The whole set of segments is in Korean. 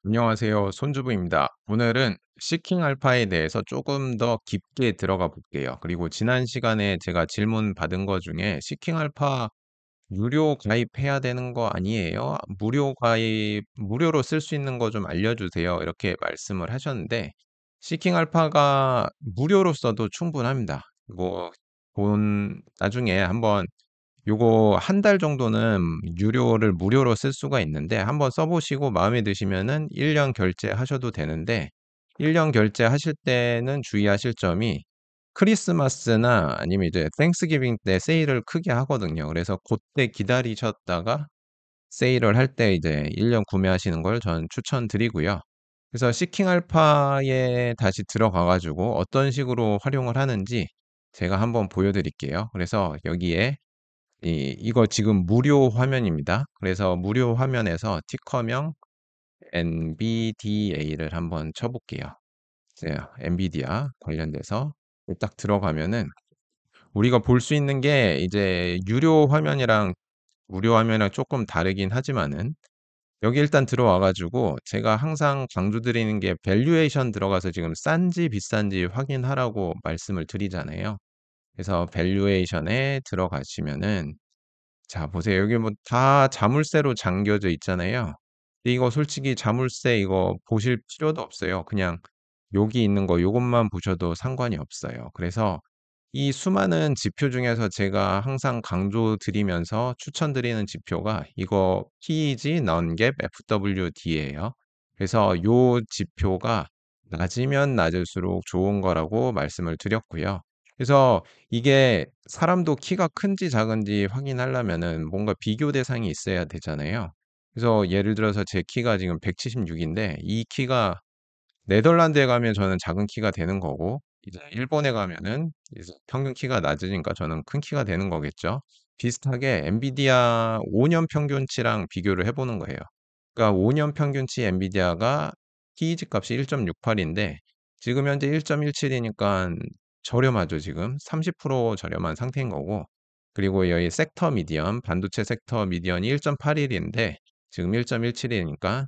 안녕하세요. 손주부입니다. 오늘은 시킹 알파에 대해서 조금 더 깊게 들어가 볼게요. 그리고 지난 시간에 제가 질문 받은 거 중에 시킹 알파 유료 가입해야 되는 거 아니에요? 무료 가입, 무료로 쓸 수 있는 거 좀 알려주세요. 이렇게 말씀을 하셨는데, 시킹 알파가 무료로 써도 충분합니다. 뭐, 나중에 한번 요거 한 달 정도는 유료를 무료로 쓸 수가 있는데 한번 써 보시고 마음에 드시면은 1년 결제하셔도 되는데 1년 결제하실 때는 주의하실 점이 크리스마스나 아니면 이제 땡스기빙 때 세일을 크게 하거든요. 그래서 고때 기다리셨다가 세일을 할 때 이제 1년 구매하시는 걸 저는 추천드리고요. 그래서 시킹 알파에 다시 들어가 가지고 어떤 식으로 활용을 하는지 제가 한번 보여 드릴게요. 그래서 여기에 이거 지금 무료 화면입니다. 그래서 무료 화면에서 티커명 NVDA를 한번 쳐 볼게요. 엔비디아 관련돼서 딱 들어가면은 우리가 볼 수 있는 게 이제 유료 화면이랑 무료 화면이랑 조금 다르긴 하지만은 여기 일단 들어와 가지고 제가 항상 강조드리는 게 밸류에이션 들어가서 지금 싼지 비싼지 확인하라고 말씀을 드리잖아요. 그래서 밸류에이션에 들어가시면은 자 보세요. 여기 뭐 다 자물쇠로 잠겨져 있잖아요. 근데 이거 솔직히 자물쇠 이거 보실 필요도 없어요. 그냥 여기 있는 거 요것만 보셔도 상관이 없어요. 그래서 이 수많은 지표 중에서 제가 항상 강조드리면서 추천드리는 지표가 이거 PEG non-gap FWD예요. 그래서 요 지표가 낮으면 낮을수록 좋은 거라고 말씀을 드렸고요. 그래서 이게 사람도 키가 큰지 작은지 확인하려면은 뭔가 비교 대상이 있어야 되잖아요. 그래서 예를 들어서 제 키가 지금 176 인데 이 키가 네덜란드에 가면 저는 작은 키가 되는 거고 이제 일본에 가면은 이제 평균 키가 낮으니까 저는 큰 키가 되는 거겠죠. 비슷하게 엔비디아 5년 평균치랑 비교를 해 보는 거예요. 그러니까 5년 평균치 엔비디아가 TEG 값이 1.68 인데 지금 현재 1.17 이니깐 저렴하죠 지금. 30% 저렴한 상태인 거고 그리고 여기 섹터 미디언 반도체 섹터 미디언이 1.81 인데 지금 1.17 이니까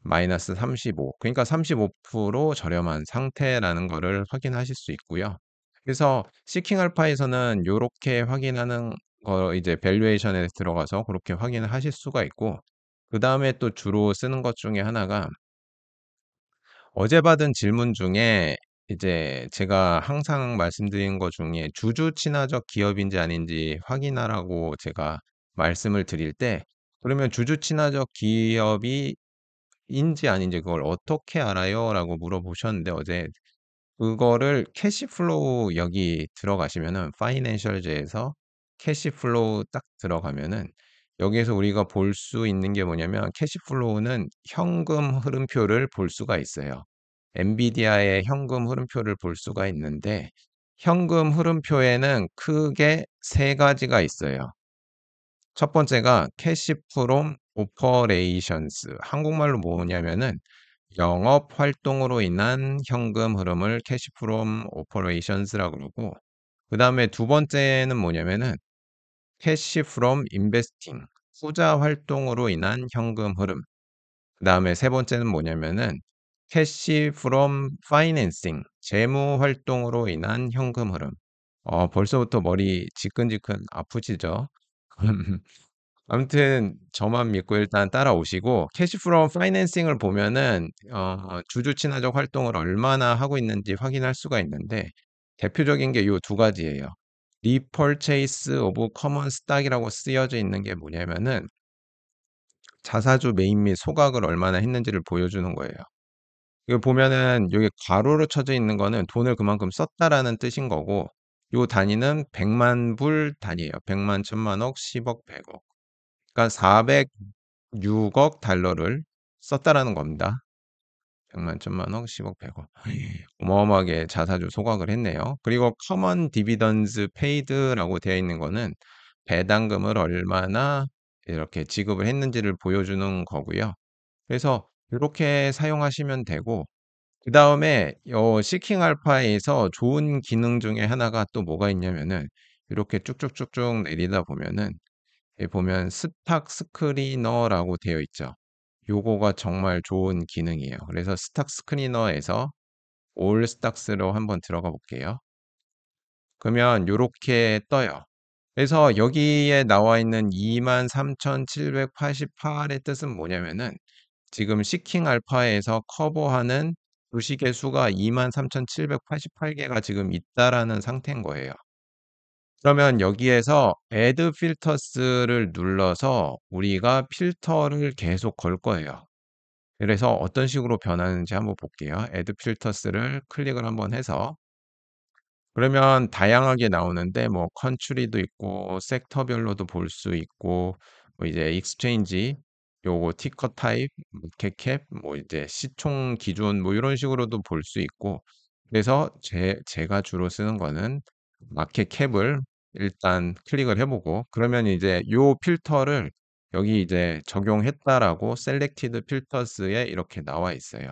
마이너스 35 그러니까 35% 저렴한 상태라는 거를 확인하실 수 있고요. 그래서 시킹 알파에서는 요렇게 확인하는 거 이제 밸류에이션에 들어가서 그렇게 확인을 하실 수가 있고 그다음에 또 주로 쓰는 것 중에 하나가 어제 받은 질문 중에 이제 제가 항상 말씀드린 것 중에 주주 친화적 기업인지 아닌지 확인하라고 제가 말씀을 드릴 때 그러면 주주 친화적 기업이 인지 아닌지 그걸 어떻게 알아요?"라고 물어보셨는데 어제 그거를 캐시 플로우 여기 들어가시면은 파이낸셜즈에서 캐시 플로우 딱 들어가면은 여기에서 우리가 볼 수 있는 게 뭐냐면 캐시 플로우는 현금 흐름표를 볼 수가 있어요. 엔비디아의 현금 흐름표를 볼 수가 있는데 현금 흐름표에는 크게 세 가지가 있어요. 첫 번째가 캐시 프롬 오퍼레이션스 한국말로 뭐냐면은 영업 활동으로 인한 현금 흐름을 캐시 프롬 오퍼레이션스라고 그러고 그다음에 두 번째는 뭐냐면은 캐시 프롬 인베스팅 투자 활동으로 인한 현금 흐름. 그다음에 세 번째는 뭐냐면은 캐시 프롬 파이낸싱 재무 활동으로 인한 현금 흐름. 벌써부터 머리 지끈지끈 아프시죠? 아무튼 저만 믿고 일단 따라오시고 캐시 프롬 파이낸싱을 보면은 주주 친화적 활동을 얼마나 하고 있는지 확인할 수가 있는데 대표적인 게 요 두 가지예요. repurchase of common stock이라고 쓰여져 있는 게 뭐냐면은 자사주 매입 및 소각을 얼마나 했는지를 보여주는 거예요. 이거 보면은 여기 괄호로 쳐져 있는 거는 돈을 그만큼 썼다라는 뜻인 거고 요 단위는 100만 불 단위예요. 100만, 1000만억, 10억, 100억. 그러니까 406억 달러를 썼다라는 겁니다. 100만, 1000만억, 10억, 100억. 어마어마하게 자사주 소각을 했네요. 그리고 common dividends paid라고 되어 있는 거는 배당금을 얼마나 이렇게 지급을 했는지를 보여주는 거고요. 그래서 요렇게 사용하시면 되고 그다음에 시킹 알파에서 좋은 기능 중에 하나가 또 뭐가 있냐면은 이렇게 쭉쭉쭉쭉 내리다 보면은 여기 보면 스탁 스크리너라고 되어 있죠. 요거가 정말 좋은 기능이에요. 그래서 스탁 스크리너에서 올 스탁스로 한번 들어가 볼게요. 그러면 요렇게 떠요. 그래서 여기에 나와 있는 23,788의 뜻은 뭐냐면은 지금 시킹 알파에서 커버하는 주식의 수가 23,788개가 지금 있다라는 상태인 거예요. 그러면 여기에서 add filters를 눌러서 우리가 필터를 계속 걸 거예요. 그래서 어떤 식으로 변하는지 한번 볼게요. add filters를 클릭을 한번 해서 그러면 다양하게 나오는데 뭐 컨트리도 있고 섹터별로도 볼 수 있고 뭐 이제 익스체인지 요거 티cker 타입, 마켓 캡, 뭐 이제 시총 기준 뭐 이런 식으로도 볼 수 있고 그래서 제가 주로 쓰는 거는 마켓 캡을 일단 클릭을 해보고 그러면 이제 요 필터를 여기 이제 적용했다라고 selected filters에 이렇게 나와 있어요.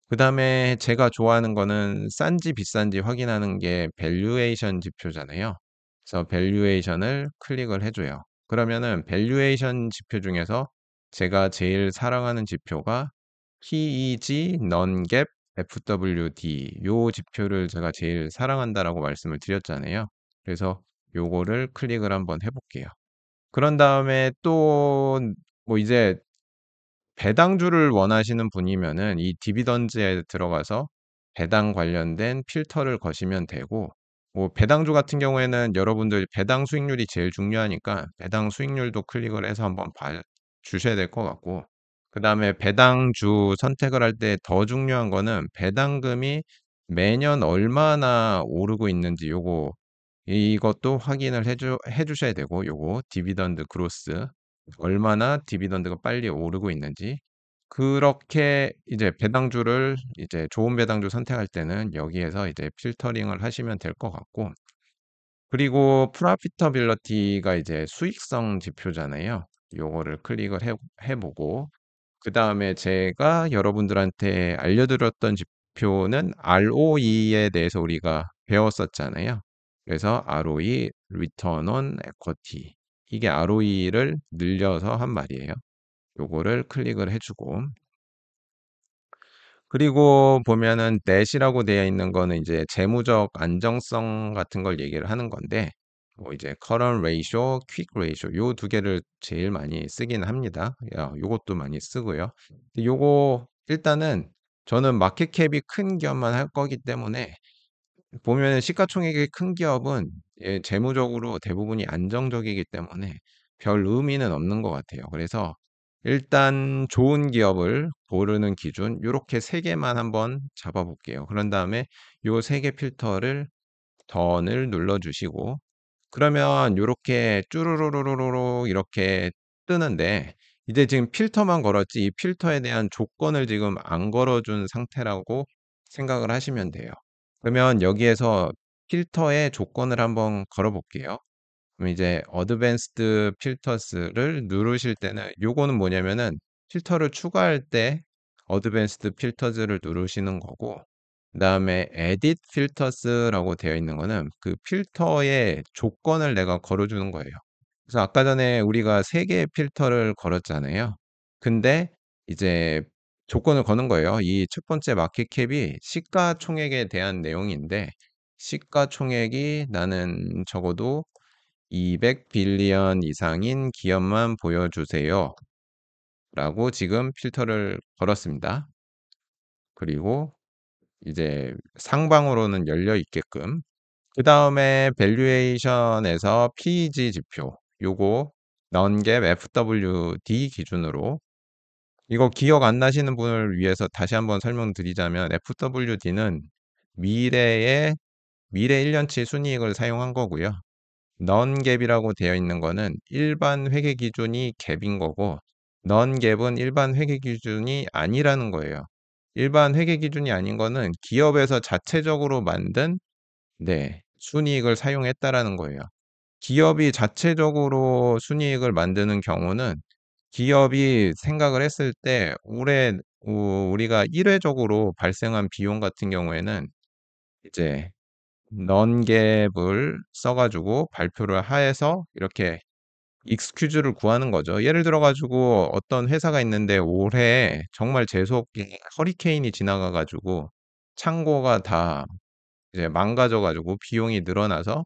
그다음에 제가 좋아하는 거는 싼지 비싼지 확인하는 게 밸류에이션 지표잖아요. 그래서 밸류에이션을 클릭을 해 줘요. 그러면은 밸류에이션 지표 중에서 제가 제일 사랑하는 지표가 PEG, non-GAAP, FWD 요 지표를 제가 제일 사랑한다라고 말씀을 드렸잖아요. 그래서 요거를 클릭을 한번 해 볼게요. 그런 다음에 또 뭐 이제 배당주를 원하시는 분이면은 이 디비던즈에 들어가서 배당 관련된 필터를 거시면 되고 뭐 배당주 같은 경우에는 여러분들 배당 수익률이 제일 중요하니까 배당 수익률도 클릭을 해서 한번 봐 주셔야 될 것 같고 그다음에 배당주 선택을 할 때 더 중요한 거는 배당금이 매년 얼마나 오르고 있는지 요거 이것도 확인을 해 주셔야 되고 요거 디비던드 그로스 얼마나 디비던드가 빨리 오르고 있는지 그렇게 이제 배당주를 이제 좋은 배당주 선택할 때는 여기에서 이제 필터링을 하시면 될 것 같고 그리고 profitability가 이제 수익성 지표잖아요. 요거를 클릭을 해 보고 그다음에 제가 여러분들한테 알려드렸던 지표는 ROE에 대해서 우리가 배웠었잖아요. 그래서 ROE, Return on Equity 이게 ROE를 늘려서 한 말이에요. 요거를 클릭을 해 주고 그리고 보면은 넷이라고 되어 있는 거는 이제 재무적 안정성 같은 걸 얘기를 하는 건데 뭐 이제 current ratio, quick ratio 요 두 개를 제일 많이 쓰긴 합니다. 요것도 많이 쓰고요. 근데 요거 일단은 저는 마켓 캡이 큰 기업만 할 거기 때문에 보면은 시가총액이 큰 기업은 재무적으로 대부분이 안정적이기 때문에 별 의미는 없는 것 같아요. 그래서 일단 좋은 기업을 고르는 기준 요렇게 세 개만 한번 잡아 볼게요. 그런 다음에 요 세 개 필터를 던을 눌러 주시고 그러면 요렇게 쭈루루루루루 이렇게 뜨는데 이제 지금 필터만 걸었지 이 필터에 대한 조건을 지금 안 걸어 준 상태라고 생각을 하시면 돼요. 그러면 여기에서 필터의 조건을 한번 걸어 볼게요. 그럼 이제 어드밴스드 필터스를 누르실 때는 요거는 뭐냐면은 필터를 추가할 때 어드밴스드 필터즈를 누르시는 거고 그다음에 edit filters라고 되어 있는 거는 그 필터의 조건을 내가 걸어 주는 거예요. 그래서 아까 전에 우리가 세 개의 필터를 걸었잖아요. 근데 이제 조건을 거는 거예요. 이 첫 번째 마켓 캡이 시가총액에 대한 내용인데 시가총액이 나는 적어도 200 빌리언 이상인 기업만 보여주세요. 라고 지금 필터를 걸었습니다. 그리고 이제 상방으로는 열려 있게끔 그 다음에 밸류에이션에서 PEG 지표 요거 non-GAAP FWD 기준으로 이거 기억 안 나시는 분을 위해서 다시 한번 설명드리자면 FWD는 미래의 미래 1년치 순이익을 사용한 거고요. non-GAAP이라고 되어 있는 거는 일반 회계 기준이 갭인 거고 non-GAAP은 일반 회계 기준이 아니라는 거예요. 일반 회계 기준이 아닌 거는 기업에서 자체적으로 만든 순이익을 사용했다라는 거예요. 기업이 자체적으로 순이익을 만드는 경우는 기업이 생각을 했을 때 올해 우리가 일회적으로 발생한 비용 같은 경우에는 이제 non-GAAP을 써 가지고 발표를 해서 이렇게 익스큐즈를 구하는 거죠. 예를 들어 가지고 어떤 회사가 있는데 올해 정말 재수없게 허리케인이 지나가 가지고 창고가 다 이제 망가져 가지고 비용이 늘어나서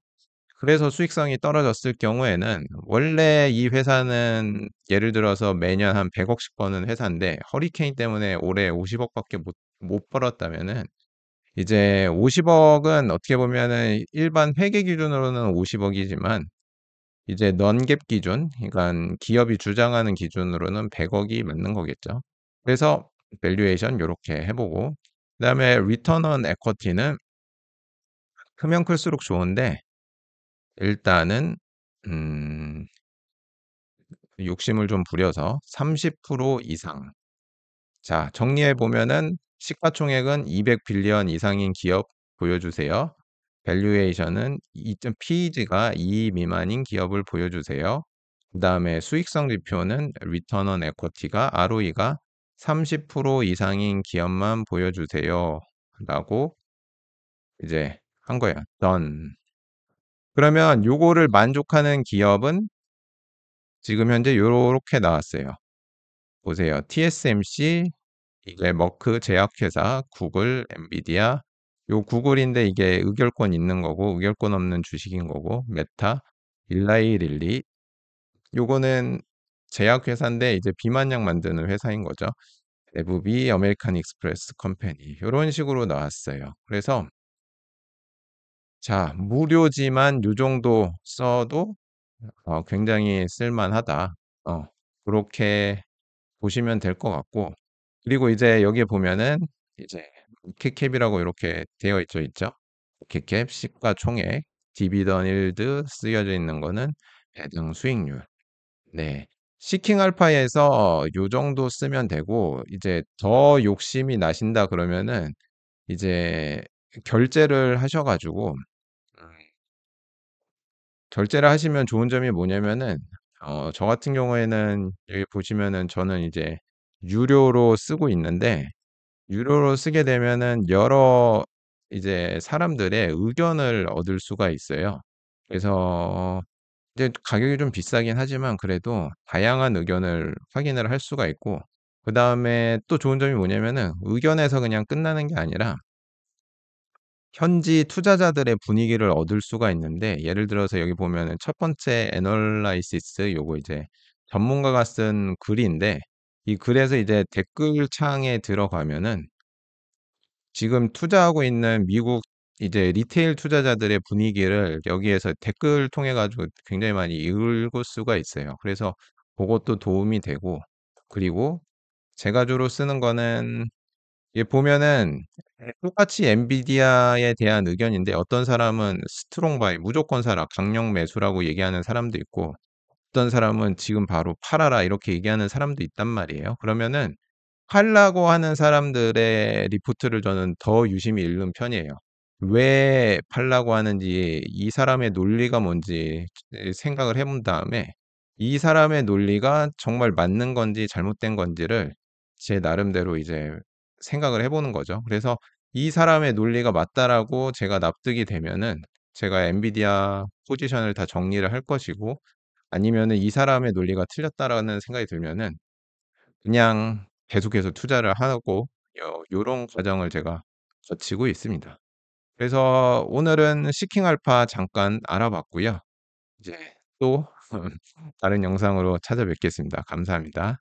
그래서 수익성이 떨어졌을 경우에는 원래 이 회사는 예를 들어서 매년 한 100 억씩 버는 회사인데 허리케인 때문에 올해 50억 밖에 못 벌었다면은 이제 50 억은 어떻게 보면은 일반 회계 기준으로는 50 억이지만 이제 non-GAAP 기준, 그러니깐 기업이 주장하는 기준으로는 100 억이 맞는 거겠죠. 그래서 밸류에이션 요렇게 해 보고 그다음에 리턴 on equity는 크면 클수록 좋은데 일단은 음 욕심을 좀 부려서 30% 이상. 자, 정리해 보면은 시가총액은 200 빌리언 이상인 기업 보여주세요. 밸류에이션은 PEG가 2 미만인 기업을 보여주세요. 그다음에 수익성 지표는 리턴 on equity가 ROE가 30% 이상인 기업만 보여주세요. 라고 이제 한 거예요. done. 그러면 요거를 만족하는 기업은 지금 현재 요렇게 나왔어요. 보세요. TSMC, 이게 머크 제약회사, 구글, 엔비디아. 요 구글인데 이게 의결권 있는 거고 의결권 없는 주식인 거고 메타, 일라이 릴리. 요거는 제약회사인데 이제 비만약 만드는 회사인 거죠. FB, 아메리칸 익스프레스 컴퍼니. 요런 식으로 나왔어요. 그래서 자, 무료지만 요 정도 써도 굉장히 쓸만하다. 어, 그렇게 보시면 될 것 같고 그리고 이제 여기에 보면은 이제 마켓캡이라고 이렇게 되어 있죠. 마켓캡, 시가총액, 디비던드 쓰여져 있는 거는 배당 수익률. 네. 시킹 알파에서 요 정도 쓰면 되고 이제 더 욕심이 나신다 그러면은 이제 결제를 하셔 가지고 결제를 하시면 좋은 점이 뭐냐면은 저 같은 경우에는 여기 보시면은 저는 이제 유료로 쓰고 있는데 유료로 쓰게 되면은 여러 이제 사람들의 의견을 얻을 수가 있어요. 그래서 이제 가격이 좀 비싸긴 하지만 그래도 다양한 의견을 확인을 할 수가 있고 그다음에 또 좋은 점이 뭐냐면은 의견에서 그냥 끝나는 게 아니라 현지 투자자들의 분위기를 얻을 수가 있는데 예를 들어서 여기 보면은 첫 번째 애널라이시스 요거 이제 전문가가 쓴 글인데 이 글에서 이제 댓글창에 들어가면은 지금 투자하고 있는 미국 이제 리테일 투자자들의 분위기를 여기에서 댓글 통해 가지고 굉장히 많이 읽을 수가 있어요. 그래서 고것도 도움이 되고 그리고 제가 주로 쓰는 거는 예 보면은 똑같이 엔비디아에 대한 의견인데 어떤 사람은 스트롱 바이 무조건 사라 강력 매수라고 얘기하는 사람도 있고 어떤 사람은 지금 바로 팔아라 이렇게 얘기하는 사람도 있단 말이에요. 그러면은 팔라고 하는 사람들의 리포트를 저는 더 유심히 읽는 편이에요. 왜 팔라고 하는지 이 사람의 논리가 뭔지 생각을 해본 다음에 이 사람의 논리가 정말 맞는 건지 잘못된 건지를 제 나름대로 이제 생각을 해 보는 거죠. 그래서 이 사람의 논리가 맞다라고 제가 납득이 되면은 제가 엔비디아 포지션을 다 정리를 할 것이고 아니면은 이 사람의 논리가 틀렸다라는 생각이 들면은 그냥 계속해서 투자를 하고 요런 과정을 제가 거치고 있습니다. 그래서 오늘은 시킹 알파 잠깐 알아봤고요. 이제 또 다른 영상으로 찾아뵙겠습니다. 감사합니다.